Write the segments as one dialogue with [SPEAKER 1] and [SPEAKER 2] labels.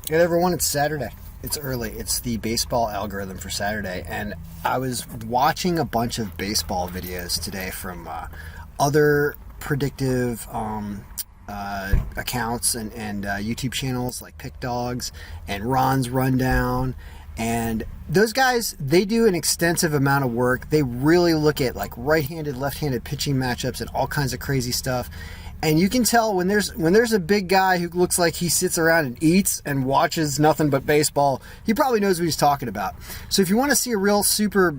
[SPEAKER 1] Good everyone, it's Saturday. It's early. It's the baseball algorithm for Saturday, and I was watching a bunch of baseball videos today from other predictive accounts and YouTube channels like Pick Dogs and Ron's Rundown. And those guys, they do an extensive amount of work. They really look at like right-handed, left-handed pitching matchups and all kinds of crazy stuff. And you can tell when there's a big guy who looks like he sits around and eats and watches nothing but baseball, he probably knows what he's talking about. So if you want to see a real super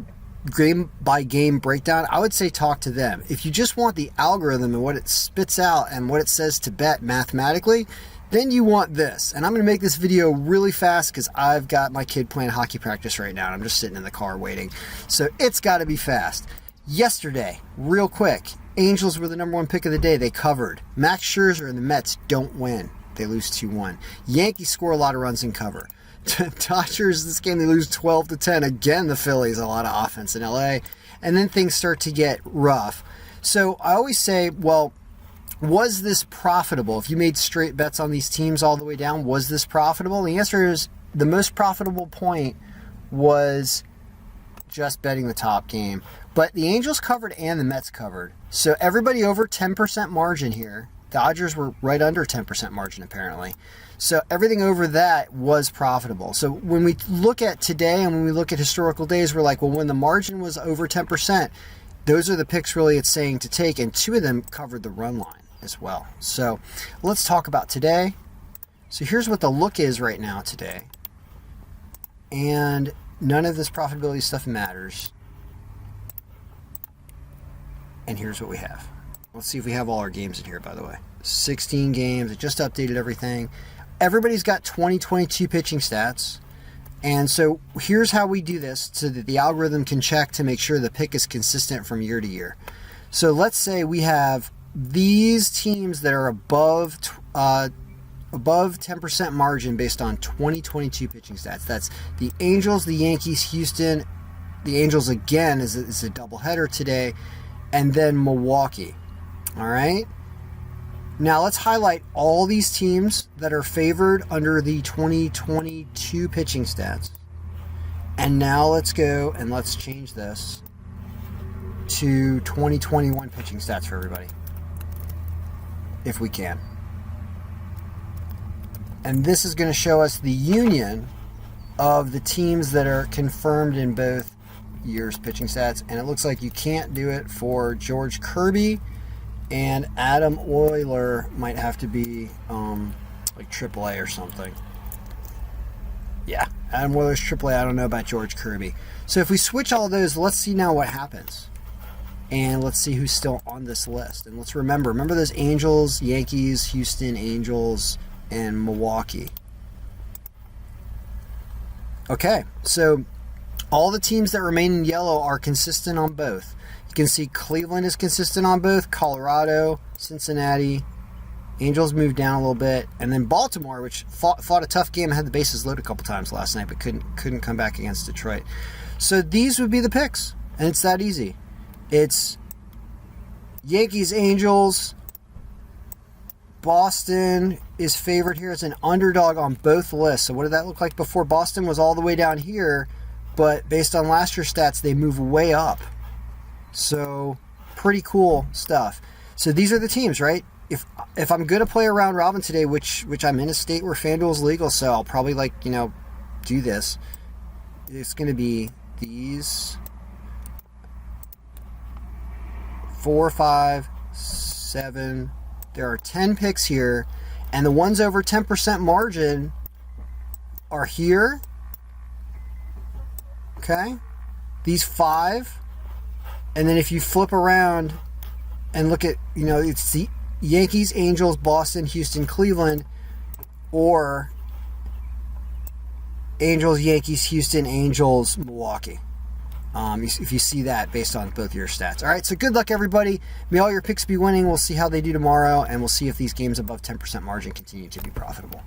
[SPEAKER 1] game-by-game breakdown, I would say talk to them. If you just want the algorithm and what it spits out and what it says to bet mathematically, then you want this. And I'm going to make this video really fast because I've got my kid playing hockey practice right now and I'm just sitting in the car waiting. So it's got to be fast. Yesterday, real quick, Angels were the number one pick of the day. They covered. Max Scherzer and the Mets don't win. They lose 2-1. Yankees score a lot of runs and cover. Dodgers, this game, they lose 12-10. Again, the Phillies, a lot of offense in LA. And then things start to get rough. So I always say, well, was this profitable? If you made straight bets on these teams all the way down, was this profitable? The answer is the most profitable point was just betting the top game. But the Angels covered and the Mets covered. So everybody over 10% margin here. Dodgers were right under 10% margin apparently. So everything over that was profitable. So when we look at today and when we look at historical days, we're like, well, when the margin was over 10%, those are the picks really it's saying to take. And two of them covered the run line as well. So let's talk about today. So here's what the look is right now today. And none of this profitability stuff matters. And here's what we have. Let's see if we have all our games in here, by the way. 16 games. It just updated everything. Everybody's got 2022 pitching stats. And so here's how we do this so that the algorithm can check to make sure the pick is consistent from year to year. So let's say we have these teams that are above 10% margin based on 2022 pitching stats. That's the Angels, the Yankees, Houston. The Angels again is a doubleheader today. And then Milwaukee. All right. Now let's highlight all these teams that are favored under the 2022 pitching stats. And now let's go and let's change this to 2021 pitching stats for everybody, if we can. And this is going to show us the union of the teams that are confirmed in both years pitching stats. And it looks like you can't do it for George Kirby, and Adam Euler might have to be like AAA or something. Yeah, Adam Euler's AAA. I don't know about George Kirby. So if we switch all those, let's see now what happens. And let's see who's still on this list. And let's remember those Angels, Yankees, Houston, Angels, and Milwaukee. Okay, so all the teams that remain in yellow are consistent on both. You can see Cleveland is consistent on both, Colorado, Cincinnati. Angels moved down a little bit. And then Baltimore, which fought a tough game, had the bases loaded a couple times last night, but couldn't come back against Detroit. So these would be the picks, and it's that easy. It's Yankees, Angels. Boston is favored here as an underdog on both lists. So what did that look like before? Boston was all the way down here, but based on last year's stats, they move way up. So pretty cool stuff. So these are the teams, right? If I'm going to play a round robin today, which I'm in a state where FanDuel is legal, so I'll probably do this. It's going to be these 4, 5, 7. There are 10 picks here, and the ones over 10% margin are here. Okay? These 5. And then if you flip around and look at, it's the Yankees, Angels, Boston, Houston, Cleveland, or Angels, Yankees, Houston, Angels, Milwaukee. If you see that based on both your stats. All right, so good luck, everybody. May all your picks be winning. We'll see how they do tomorrow, and we'll see if these games above 10% margin continue to be profitable.